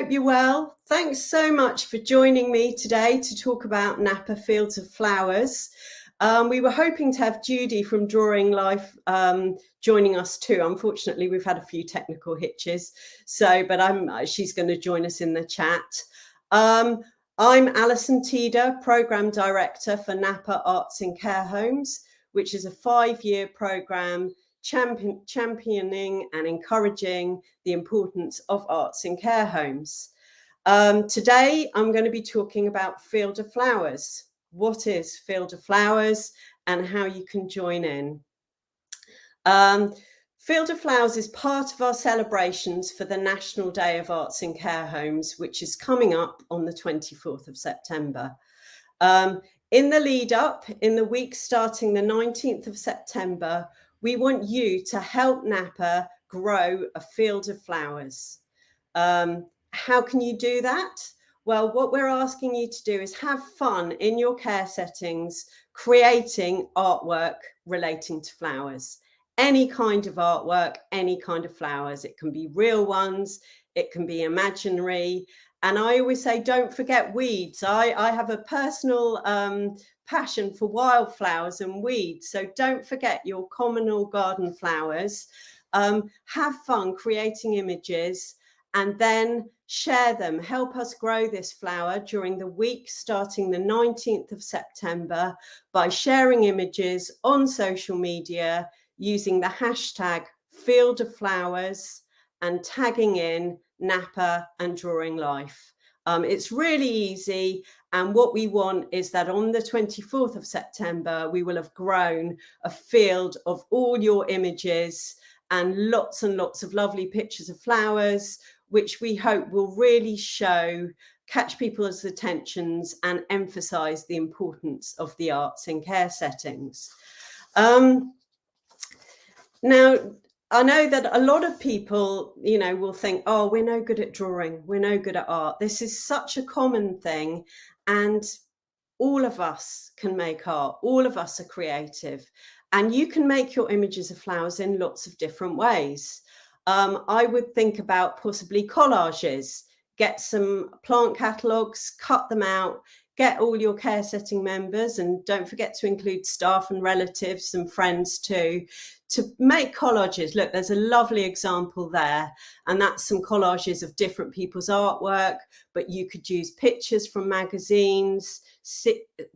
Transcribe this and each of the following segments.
hope you're well. Thanks so much for joining me today to talk about Napa Fields of Flowers. We were hoping to have Judy from Drawing Life joining us too. Unfortunately, we've had a few technical hitches, but she's going to join us in the chat. I'm Alison Teeder, Programme Director for Napa Arts in Care Homes, which is a 5-year programme championing and encouraging the importance of arts in care homes. Today, I'm going to be talking about Field of Flowers. What is Field of Flowers and how you can join in. Field of Flowers is part of our celebrations for the National Day of Arts in Care Homes, which is coming up on the 24th of September. In the lead up, in the week starting the 19th of September, we want you to help Napa grow a field of flowers. How can you do that? Well, what we're asking you to do is have fun in your care settings, creating artwork relating to flowers. Any kind of artwork, any kind of flowers. It can be real ones, it can be imaginary. And I always say, don't forget weeds. I have a personal passion for wildflowers and weeds. So don't forget your common or garden flowers. Have fun creating images and then share them. Help us grow this flower during the week starting the 19th of September by sharing images on social media using the hashtag Field of Flowers and tagging in Napa and Drawing Life. It's really easy, and what we want is that on the 24th of September we will have grown a field of all your images and lots of lovely pictures of flowers, which we hope will really catch people's attentions and emphasize the importance of the arts in care settings. Now, I know that a lot of people, will think, oh, we're no good at drawing, we're no good at art. This is such a common thing, and all of us can make art. All of us are creative, and you can make your images of flowers in lots of different ways. I would think about possibly collages. Get some plant catalogues, cut them out, get all your care setting members, and don't forget to include staff and relatives and friends too, to make collages. Look, there's a lovely example there, and that's some collages of different people's artwork, but you could use pictures from magazines.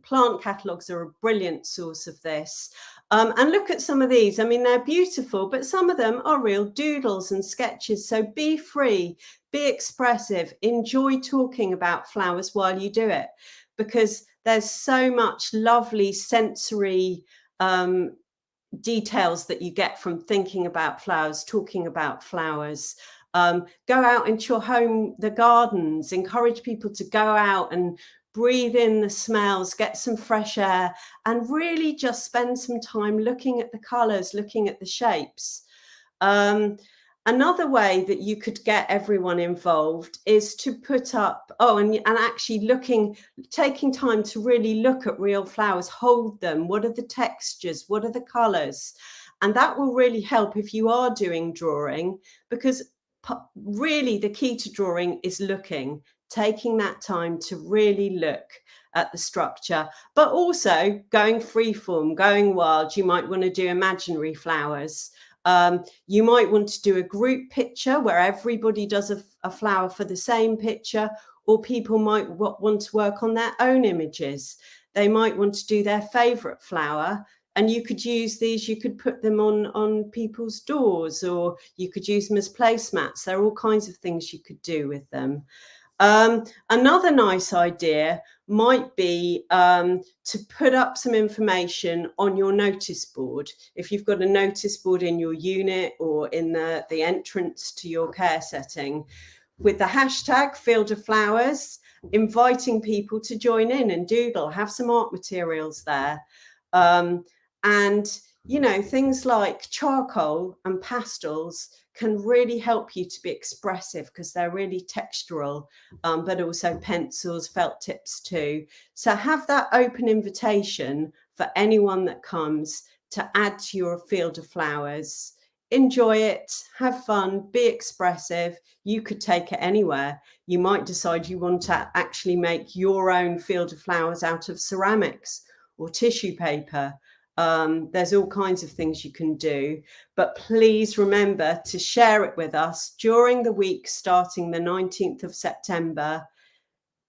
Plant catalogues are a brilliant source of this. And look at some of these. I mean, they're beautiful, but some of them are real doodles and sketches. So be free, be expressive, enjoy talking about flowers while you do it, because there's so much lovely sensory details that you get from thinking about flowers, talking about flowers. Go out into your home, the gardens, encourage people to go out and breathe in the smells, get some fresh air, and really just spend some time looking at the colours, looking at the shapes. Another way that you could get everyone involved is to put up, and actually taking time to really look at real flowers, hold them. What are the textures? What are the colours? And that will really help if you are doing drawing, because really the key to drawing is looking, taking that time to really look at the structure, but also going freeform, going wild. You might want to do imaginary flowers. You might want to do a group picture where everybody does a flower for the same picture, or people might want to work on their own images. They might want to do their favourite flower, and you could use these, you could put them on people's doors, or you could use them as placemats. There are all kinds of things you could do with them. Another nice idea might be to put up some information on your notice board. If you've got a notice board in your unit or in the entrance to your care setting, with the hashtag Field of Flowers, inviting people to join in and doodle, have some art materials there. And, things like charcoal and pastels can really help you to be expressive, because they're really textural, but also pencils, felt tips too. So have that open invitation for anyone that comes to add to your field of flowers enjoy it, have fun, be expressive. You could take it anywhere. You might decide you want to actually make your own field of flowers out of ceramics or tissue paper. There's all kinds of things you can do, but please remember to share it with us during the week starting the 19th of September.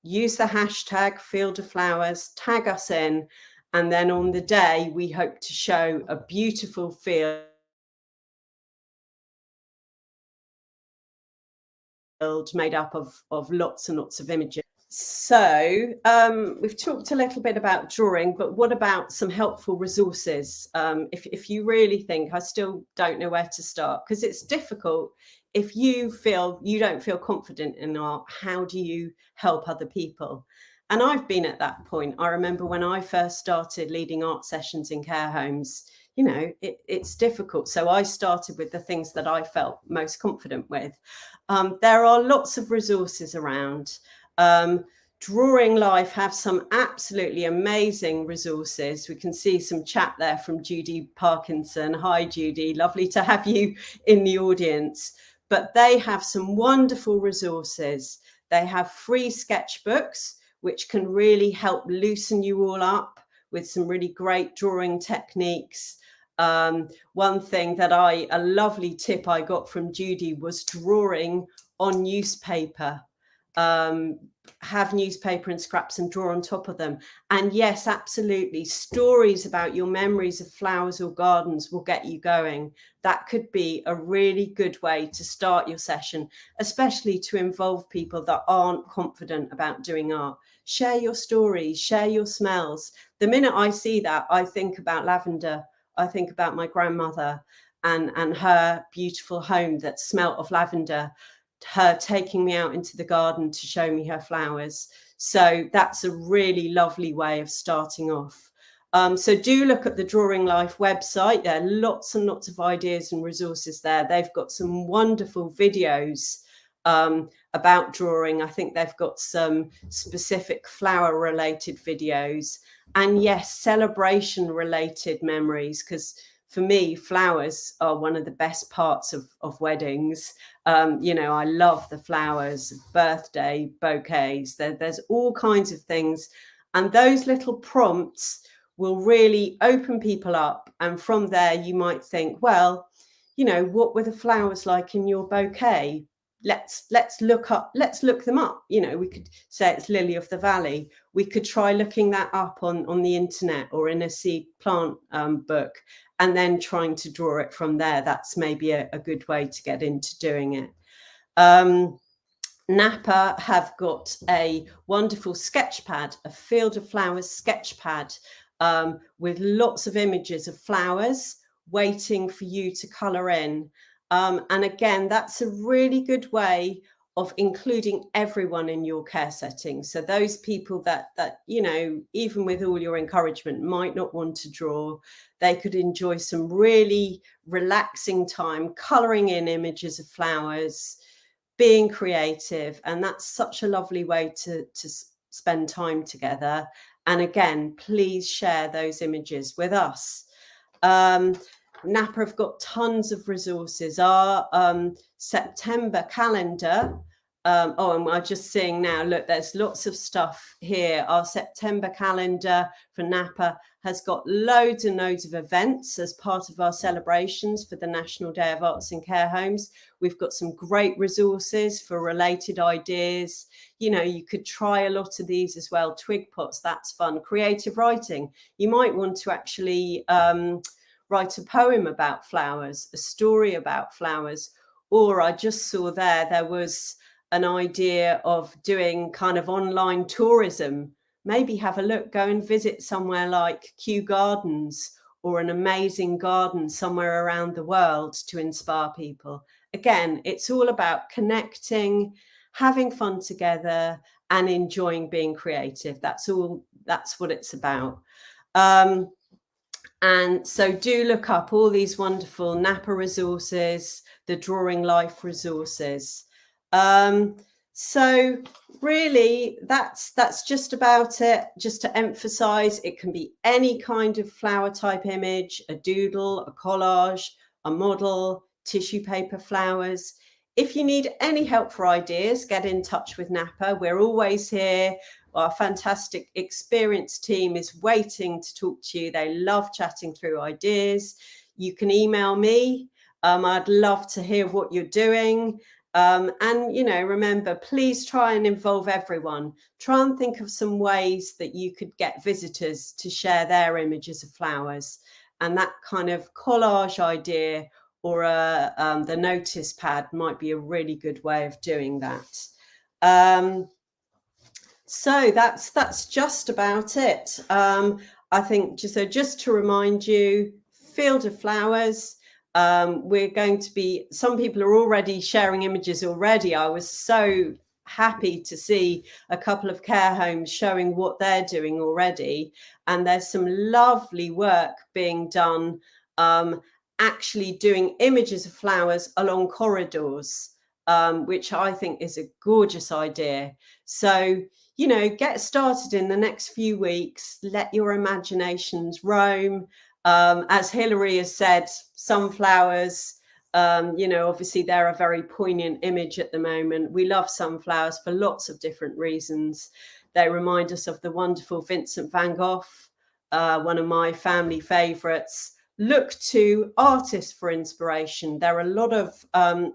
Use the hashtag Field of Flowers, tag us in, and then on the day we hope to show a beautiful field made up of lots and lots of images. So we've talked a little bit about drawing, but what about some helpful resources? If you really think I still don't know where to start, because it's difficult. If you feel you don't feel confident in art, how do you help other people? And I've been at that point. I remember when I first started leading art sessions in care homes, you know, it's difficult. So I started with the things that I felt most confident with. There are lots of resources around. Drawing Life have some absolutely amazing resources. We can see some chat there from Judy Parkinson. Hi, Judy. Lovely to have you in the audience. But they have some wonderful resources. They have free sketchbooks, which can really help loosen you all up with some really great drawing techniques. One thing that a lovely tip I got from Judy was drawing on newspaper. Have newspaper and scraps and draw on top of them. And yes, absolutely, stories about your memories of flowers or gardens will get you going. That could be a really good way to start your session, especially to involve people that aren't confident about doing art. Share your stories, share your smells. The minute I see that, I think about lavender. I think about my grandmother and her beautiful home that smelt of lavender, her taking me out into the garden to show me her flowers. So that's a really lovely way of starting off. So do look at the Drawing Life website. There are lots and lots of ideas and resources there. They've got some wonderful videos about drawing. I think they've got some specific flower related videos, and yes, celebration related memories, because for me, flowers are one of the best parts of weddings. You know, I love the flowers, birthday bouquets. There's all kinds of things. And those little prompts will really open people up. And from there, you might think, well, you know, what were the flowers like in your bouquet? Let's look them up. You know, we could say it's lily of the valley. We could try looking that up on the internet or in a seed plant book, and then trying to draw it from there. That's maybe a good way to get into doing it. NAPA have got a wonderful sketch pad, a Field of Flowers sketch pad, with lots of images of flowers waiting for you to colour in. And again, that's a really good way of including everyone in your care setting. So those people that you know, even with all your encouragement, might not want to draw, they could enjoy some really relaxing time colouring in images of flowers, being creative. And that's such a lovely way to spend time together. And again, please share those images with us. NAPA have got tons of resources. Our September calendar, and I'm just seeing now, look, there's lots of stuff here. Our September calendar for NAPA has got loads and loads of events as part of our celebrations for the National Day of Arts in Care Homes. We've got some great resources for related ideas. You know, you could try a lot of these as well. Twig pots, that's fun. Creative writing. You might want to actually write a poem about flowers, a story about flowers. Or I just saw there was an idea of doing kind of online tourism. Maybe have a look, go and visit somewhere like Kew Gardens or an amazing garden somewhere around the world to inspire people. Again, it's all about connecting, having fun together, and enjoying being creative. That's what it's about. And so do look up all these wonderful NAPA resources, the Drawing Life resources. So really, that's just about it. Just to emphasize, it can be any kind of flower type image, a doodle, a collage, a model. tissue paper flowers. If you need any help for ideas, get in touch with NAPA. We're always here. Our fantastic experienced team is waiting to talk to you. They love chatting through ideas. You can email me. I'd love to hear what you're doing. And, you know, remember, please try and involve everyone. Try and think of some ways that you could get visitors to share their images of flowers. And that kind of collage idea or the notice pad might be a really good way of doing that. So that's just about it. I think just to remind you, Field of Flowers. We're going to be, some people are already sharing images already. I was so happy to see a couple of care homes showing what they're doing already. And there's some lovely work being done, actually doing images of flowers along corridors, which I think is a gorgeous idea. So, you know, get started in the next few weeks, let your imaginations roam. As Hilary has said, sunflowers, you know, obviously they're a very poignant image at the moment. We love sunflowers for lots of different reasons. They remind us of the wonderful Vincent van Gogh, one of my family favourites. Look to artists for inspiration. There are a lot of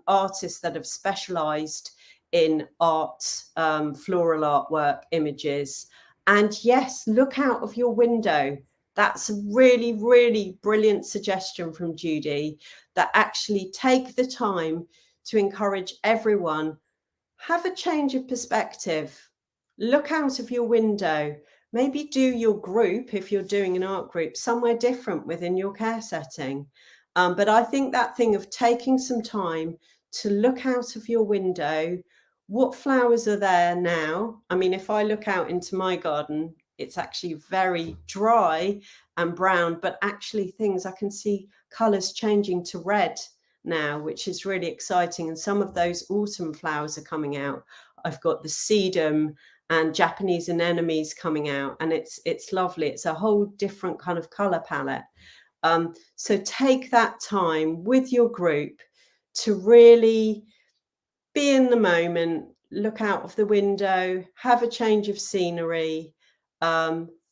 artists that have specialised in art, floral artwork, images. And yes, look out of your window. That's a really, really brilliant suggestion from Judy, that actually take the time to encourage everyone. Have a change of perspective. Look out of your window. Maybe do your group, if you're doing an art group, somewhere different within your care setting. But I think that thing of taking some time to look out of your window, what flowers are there now? I mean, if I look out into my garden, it's actually very dry and brown, but actually things, I can see colours changing to red now, which is really exciting. And some of those autumn flowers are coming out. I've got the sedum and Japanese anemones coming out, and it's lovely. It's a whole different kind of color palette. So take that time with your group to really be in the moment, look out of the window, have a change of scenery,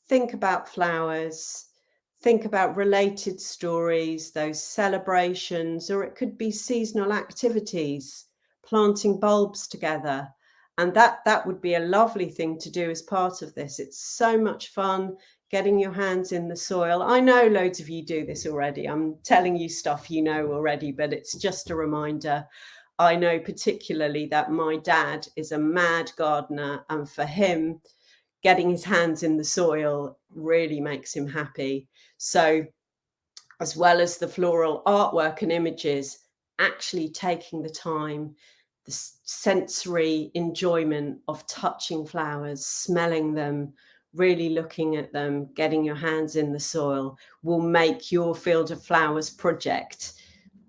think about flowers, think about related stories, those celebrations, or it could be seasonal activities, planting bulbs together. And that would be a lovely thing to do as part of this. It's so much fun getting your hands in the soil. I know loads of you do this already. I'm telling you stuff you know already, but it's just a reminder. I know particularly that my dad is a mad gardener, and for him, getting his hands in the soil really makes him happy. So as well as the floral artwork and images, actually taking the time, the sensory enjoyment of touching flowers, smelling them, really looking at them, getting your hands in the soil will make your Field of Flowers project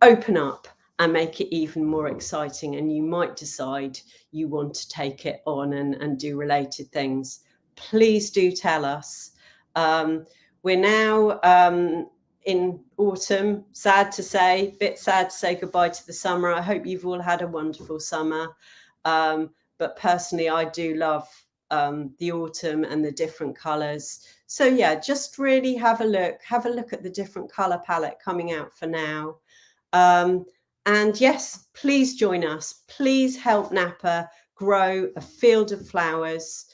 open up and make it even more exciting. And you might decide you want to take it on and do related things. Please do tell us. We're now in autumn, bit sad to say goodbye to the summer. I hope you've all had a wonderful summer. But personally, I do love the autumn and the different colours. So yeah, just really have a look at the different colour palette coming out for now. And yes, please join us. Please help NAPA grow a Field of Flowers.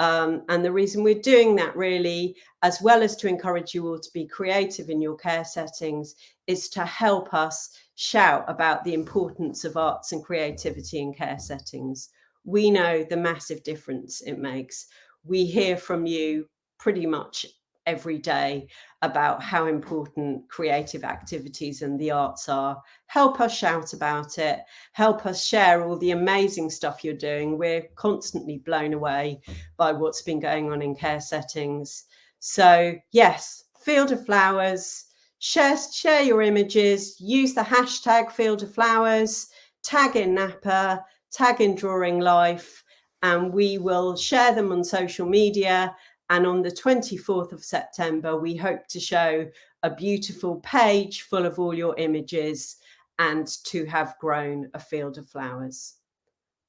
And the reason we're doing that, really, as well as to encourage you all to be creative in your care settings, is to help us shout about the importance of arts and creativity in care settings. We know the massive difference it makes. We hear from you pretty much every day about how important creative activities and the arts are. Help us shout about it. Help us share all the amazing stuff you're doing. We're constantly blown away by what's been going on in care settings. So yes, Field of Flowers, share your images, use the hashtag Field of Flowers, tag in NAPA, tag in Drawing Life, and we will share them on social media. And on the 24th of September, we hope to show a beautiful page full of all your images. and to have grown a field of flowers.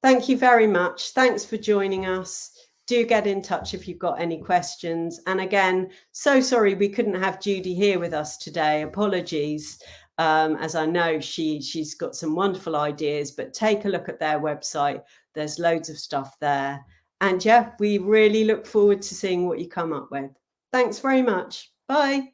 Thank you very much. Thanks for joining us. Do get in touch if you've got any questions. And again, so sorry we couldn't have Judy here with us today. Apologies, as I know she's got some wonderful ideas, but take a look at their website. There's loads of stuff there. And yeah, we really look forward to seeing what you come up with. Thanks very much. Bye.